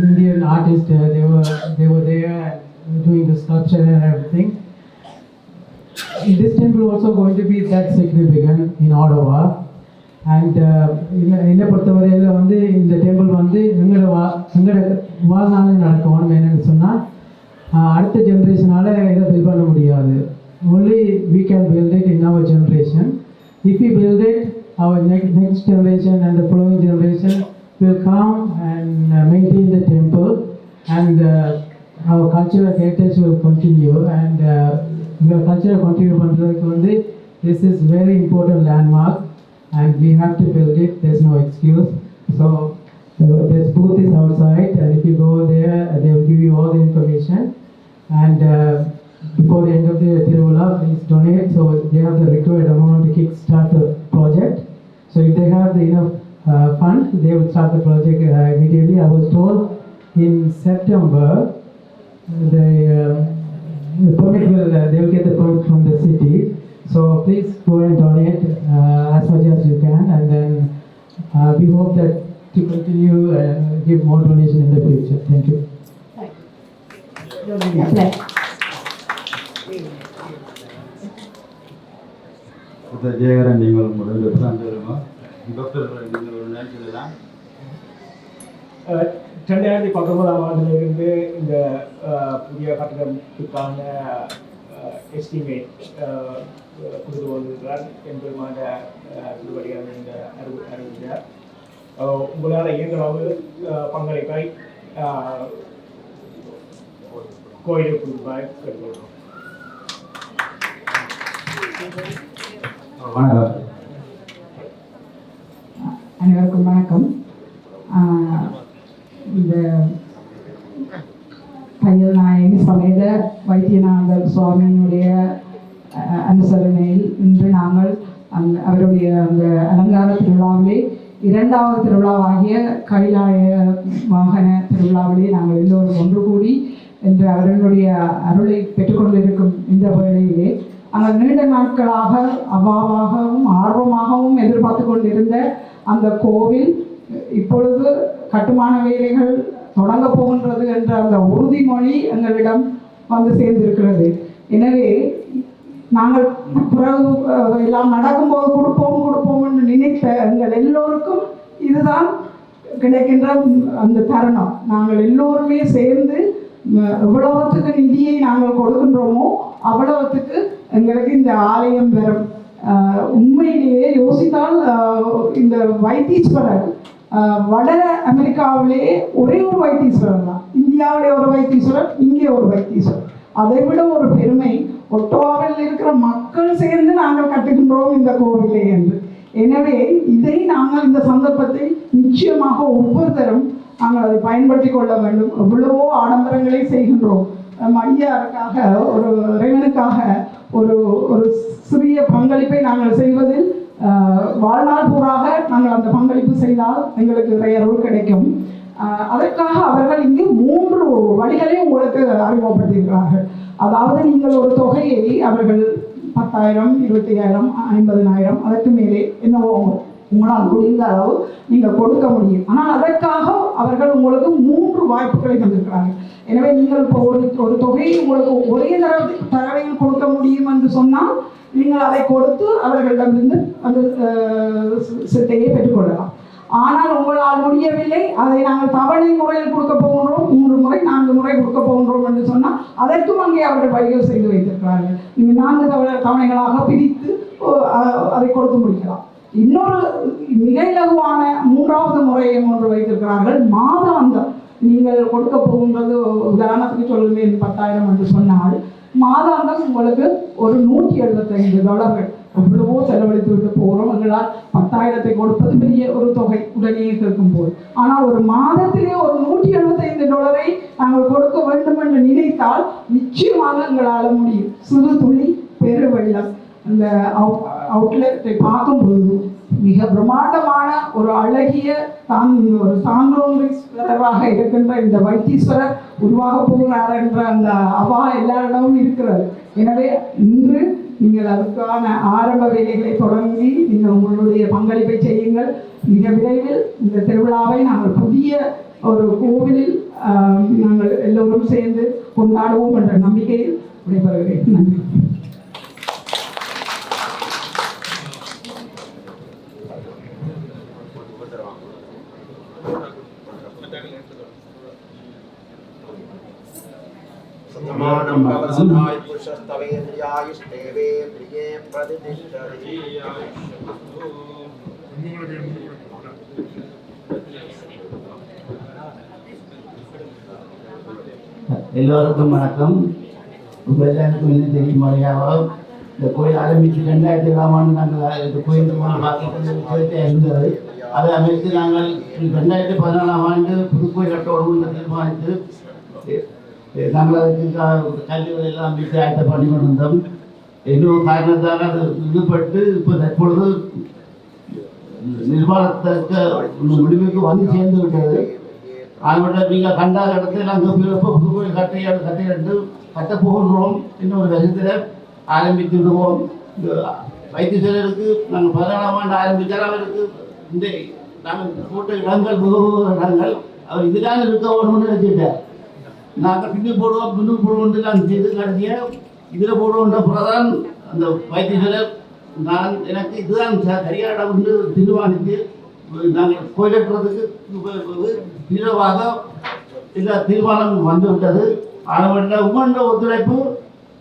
Indian artists. They were there doing the sculpture and everything. This temple also going to be that significant in Ottawa. And என்னை பொறுத்தவரையில் வந்து இந்த temple வந்து எங்களோட வாழ்நாளில் நடக்கணும். என்னென்னு சொன்னால் அடுத்த ஜென்ரேஷனால் இதை பில்ட் பண்ண முடியாது. Only we can build it in our generation. If we build it, our next generation and the following generation will come and maintain the temple, and our cultural heritage will continue. And your cultural continue. This is very important landmark, and we have to build it. There's no excuse. So this booth is outside, and if you go there, they will give you all the information. And before the end of the Tiruvalla, please donate. So they have the required amount to kickstart the project. So if they have the enough fund, they will start the project immediately. I was told in September the permit they will get the permit from the city. So please go and donate as much as you can, and then we hope that to continue give more donation in the future. Thank you. Jeyakaran நீங்கள் முதல் தான் சொல்லுங்க. Doctor நீங்கள் ஒரு நேரம் சொல்லலாம். 2019 ஆண்டிலிருந்து இந்த புதிய கட்டடத்துக்கான எஸ்டிமேட் கொடுத்து வந்திருக்கிறார் என்பதுமான திருவடியான இந்த அறிவித்தார். உங்களால் இயங்களவு பங்களிப்பை கோயிலுக்கு கொடுப்பாய் கேட்டுக்கொள்கிறோம். அனைவருக்கும் வணக்கம். இந்த தையல்நாயகி சமேத வைத்தியநாதர் சுவாமியினுடைய அனுசரணையில் இன்று நாங்கள் அவருடைய அந்த அலங்கார திருவிழாவிலே 2வது திருவிழாவாகிய கைலாய வாகன திருவிழாவிலே நாங்கள் எல்லோரும் ஒன்று கூடி என்று அவர்களுடைய அருளை பெற்றுக்கொண்டிருக்கும் இந்த வேளையிலே நாங்கள் நீண்ட நாட்களாக அவாவாகவும் ஆர்வமாகவும் எதிர்பார்த்து கொண்டிருந்த அந்த கோவில் இப்பொழுது கட்டுமான வேலைகள் தொடங்க போகின்றது என்ற அந்த உறுதிமொழி எங்களிடம் வந்து சேர்ந்திருக்கிறது. எனவே நாங்கள் பிறகு எல்லாம் நடக்கும்போது கொடுப்போம் என்று நினைத்த எங்கள் எல்லோருக்கும் இதுதான் கிடைக்கின்ற அந்த தருணம். நாங்கள் எல்லோருமே சேர்ந்து எவ்வளவுத்துக்கு நிதியை நாங்கள் கொடுக்கின்றோமோ அவ்வளவுத்துக்கு எங்களுக்கு இந்த ஆலயம் வரும். உண்மையிலேயே யோசித்தால் இந்த வைத்தீஸ்வரர் வட அமெரிக்காவிலே ஒரே ஒரு வைத்தீஸ்வரர் தான். இந்தியாவிலே ஒரு வைத்தீஸ்வரர், இங்கே ஒரு வைத்தீஸ்வரர். அதை விட ஒரு பெருமை ஒட்டோவாவில் இருக்கிற மக்கள் சேர்ந்து நாங்கள் கட்டுகின்றோம் இந்த கோவிலை என்று. எனவே இதை நாங்கள் இந்த சந்தர்ப்பத்தை நிச்சயமாக ஒவ்வொருத்தரும் நாங்கள் அதை பயன்படுத்தி கொள்ள வேண்டும். எவ்வளவோ ஆடம்பரங்களை செய்கின்றோம். ஐயாருக்காக ஒரு இறைவனுக்காக ஒரு ஒரு சிறிய பங்களிப்பை நாங்கள் செய்வதில் வாழ்நாள் பூராக நாங்கள் அந்த பங்களிப்பு செய்தால் எங்களுக்கு இறையருள் கிடைக்கும். அதற்காக அவர்கள் இங்கு 3 வழிகளை உங்களுக்கு அறிமுகப்படுத்தியிருக்கிறார்கள். அதாவது நீங்கள் ஒரு தொகையை அவர்கள் 10,000, 25,000, 50,000 அதற்கு மேலே என்னவோ உங்களால் முடிந்த அளவு நீங்கள் கொடுக்க முடியும். ஆனால் அதற்காக அவர்கள் உங்களுக்கு 3 வாய்ப்புகளை தந்திருக்கிறார்கள். எனவே நீங்கள் இப்போ ஒரு தொகையை உங்களுக்கு ஒரே தடவையில் கொடுக்க முடியும் என்று சொன்னால் நீங்கள் அதை கொடுத்து அவர்களிடமிருந்து அந்த சிட்டையை பெற்றுக்கொள்ளலாம். ஆனால் உங்களால் முடியவில்லை, அதை நாங்கள் தவணை முறையில் கொடுக்க போகின்றோம், 3 முறை 4 முறை கொடுக்க போகின்றோம் என்று சொன்னால் அதற்கும் அங்கே அவர்கள் வழிகள் செய்து வைத்திருக்கிறார்கள். நீங்கள் 4 தவணைகளாக பிரித்து அதை கொடுத்து முடிக்கலாம். இன்னொரு மிக இலகுவான 3வது முறையை ஒன்று வைத்திருக்கிறார்கள். மாதாந்தம் நீங்கள் கொடுக்க போகின்றது, உதாரணத்துக்கு சொல்லுவேன் 10,000 என்று சொன்னால் மாதாந்தம் உங்களுக்கு ஒரு $175 எவ்வளவோ செலவழித்து விட்டு போகிறோம். எங்களால் 10,000 கொடுப்பது பெரிய ஒரு தொகை உடனே கேட்கும் போது. ஆனால் ஒரு மாதத்திலே ஒரு $175 நாங்கள் கொடுக்க வேண்டும் என்று நினைத்தால் நிச்சயமாக எங்களால் முடியும். சிறு துளி பெரு வெள்ளம். அந்த அவுட்லெட்டை பார்க்கும்போது மிக பிரம்மாண்டமான ஒரு அழகிய ஒரு சான்றோன்றீஸ்வரராக இருக்கின்ற இந்த வைத்தீஸ்வரர் உருவாக போகிறார் என்ற அந்த அவா எல்லாரிடமும் இருக்கிறது. எனவே இன்று நீங்கள் அதுக்கான ஆரம்ப வேலைகளை தொடங்கி நீங்கள் உங்களுடைய பங்களிப்பை செய்யுங்கள். மிக விரைவில் இந்த திருவிழாவை நாங்கள் புதிய ஒரு கோவிலில் நாங்கள் எல்லோரும் சேர்ந்து கொண்டாடுவோம் என்ற நம்பிக்கையில் விடைபெறுகிறேன். நன்றி. சமானம் பவசனாய் புருஷஸ்தவேந்திரியாயுஷ்டேவே பிரியே பிரதிதிஷ்டதி. எல்லோருக்கும் வணக்கம். உங்கள் எல்லாருக்கும் என்ன தெரியும் முறையாக இந்த கோயில் ஆரம்பித்து 2007ஆம் ஆண்டு நாங்கள் இந்த கோயில் பார்க்க இருந்தது. அதை அமைத்து நாங்கள் 2014ஆம் ஆண்டு புதுக்கோயில் கட்டணும் என்று தீர்மானித்து நாங்கள் அதுக்கு கல்விகள் எல்லாம் அமைத்து ஆயத்த பண்ணி கொண்டிருந்தோம். இன்னும் காரணத்தால் அது ஈடுபட்டு இப்போ தற்பொழுது நிர்வாகத்திற்கு முடிவுக்கு வந்து சேர்ந்து விட்டது. அதோட நீங்கள் கண்டாத இடத்துல நாங்கள் புதுக்கோயில் கட்டிட்டு கட்டப்போகின்றோம். இன்னொரு வருஷத்தில் ஆரம்பித்து விடுவோம். இந்த வைத்தீஸ்வரருக்கு நாங்கள் 14ஆம் ஆண்டு ஆரம்பித்தால் அவருக்கு இந்த நாங்கள் போட்ட இடங்கள் இடங்கள் அவர் இதுதான் இருக்க வேணும்னு வச்சுட்டார். நாங்கள் பின்னு போடுவோம்னு நாங்கள் செய்து கடைசியாக இதில் போடுவோன்ற பிறதான் அந்த வைத்தீஸ்வரர் எனக்கு இதுதான் சரியான இடம் என்று தீர்மானித்து நாங்கள் கோயிலட்டுறதுக்கு தீவிரமாக இந்த தீர்மானம் வந்துவிட்டது. ஆனால் உங்களோட ஒத்துழைப்பு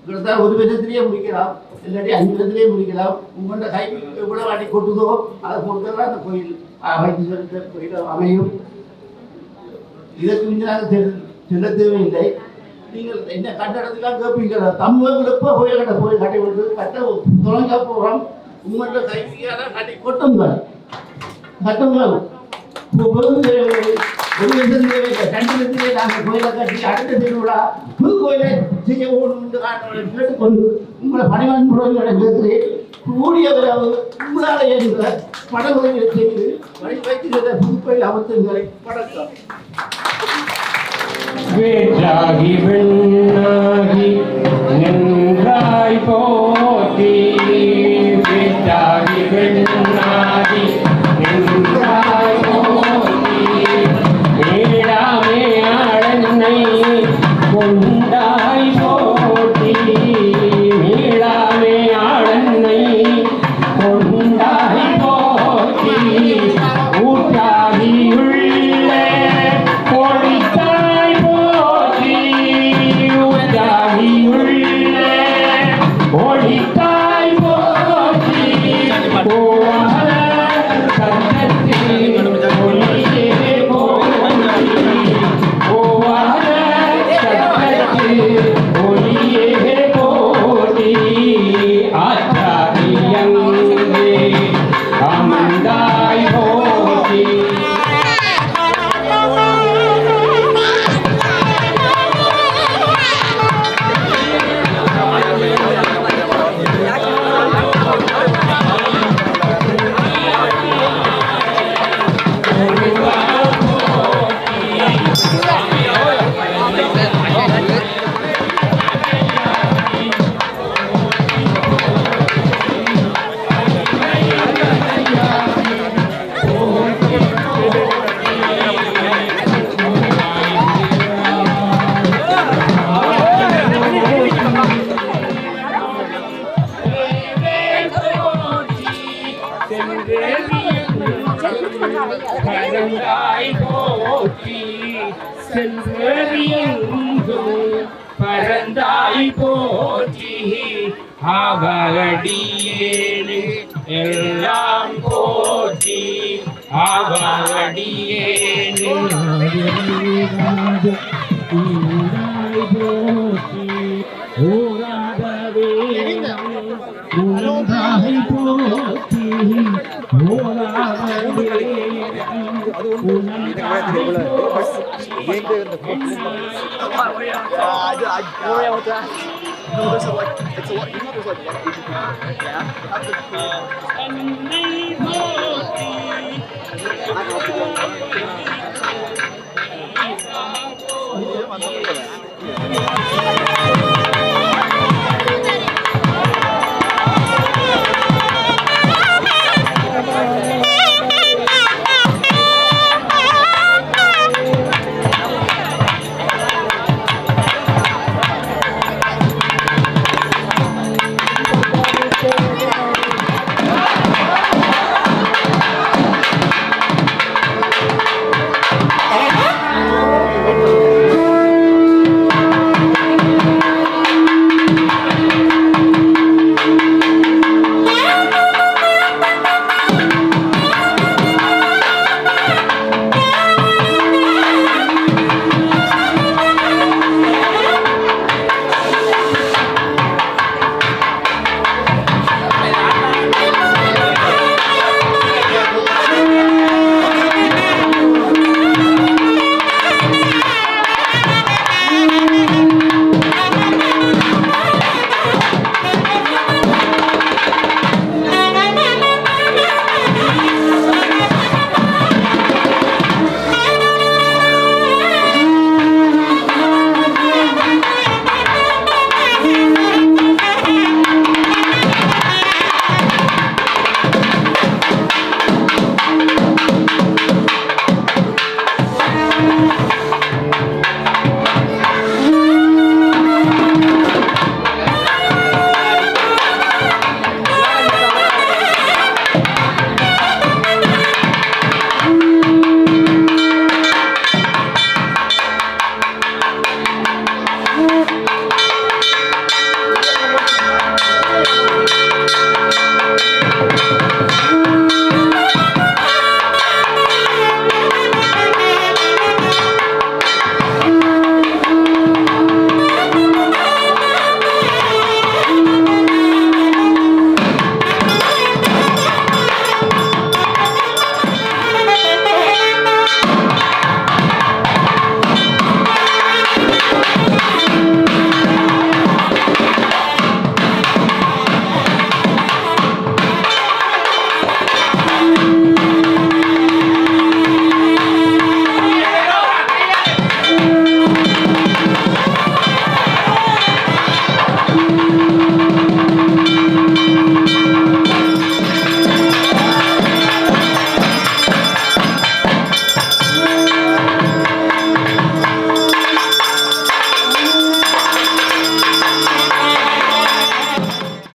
கிட்டத்தட்ட ஒரு வருஷத்திலேயே முடிக்கலாம், இல்லாட்டி 5 வருஷத்திலேயே முடிக்கலாம். உங்களோட கை எவ்வளோ வாட்டி கொட்டுதோ அதை பொறுத்து தான் அந்த கோயில் வைத்தீஸ்வரர் கோயில் அமையும். இதற்கு முன்னே நாங்கள் செல்ல தேவையில்லை. நீங்கள் என்ன கட்டடத்துலாம் கேட்பீங்க, தமிழர்கள் எப்போ கோயில் கட்டி விட்டு கட்ட தொடங்க போகிறோம். உங்களோட கையால் கட்டி கொட்டுங்கள் ஒரு வருஷத்திலே 2 வருஷத்திலே நாங்கள் கோயிலை கட்டி அடுத்த திருவிழா புது கோயிலை செய்ய ஓடும் கேட்டுக்கொண்டு உங்களை பணிவான் முறைகளை கேட்கிறேன். கூடிய உங்களால் என்ற படகுகளை செய்து வைத்திருக்கிற புது கோயில் அவத்துங்களை படக்கம். வேற்றாகி வெண்ணாகி நின்றாய் போற்றி, வேற்றாகி வெண்ணாகி நின்றாய் போற்றி, மேடாமே ஆளன்னை கொண்டாய் போற்றி, மேடாமே ஆளன்னை கொண்டாய் போற்றி, ஊற்றாகியுள்ளே பொழித்தாய் போற்றி. ஆதித்தாய் போற்றி ஓவாத சத்தத்தில் ஒளியே போற்றி ஓவாத சத்தத்தில் ஒளியே போற்றி ஆச்சாரியங்கே அமர்ந்தாய் போற்றி பரந்தாய் போற்றி செல்வரியெங்கும் பரந்தாய் போற்றி அவடியேனு எல்லாம் போற்றி அவடியேனு போற்றி ஓராதவே உலகாய் போற்றி Yeah.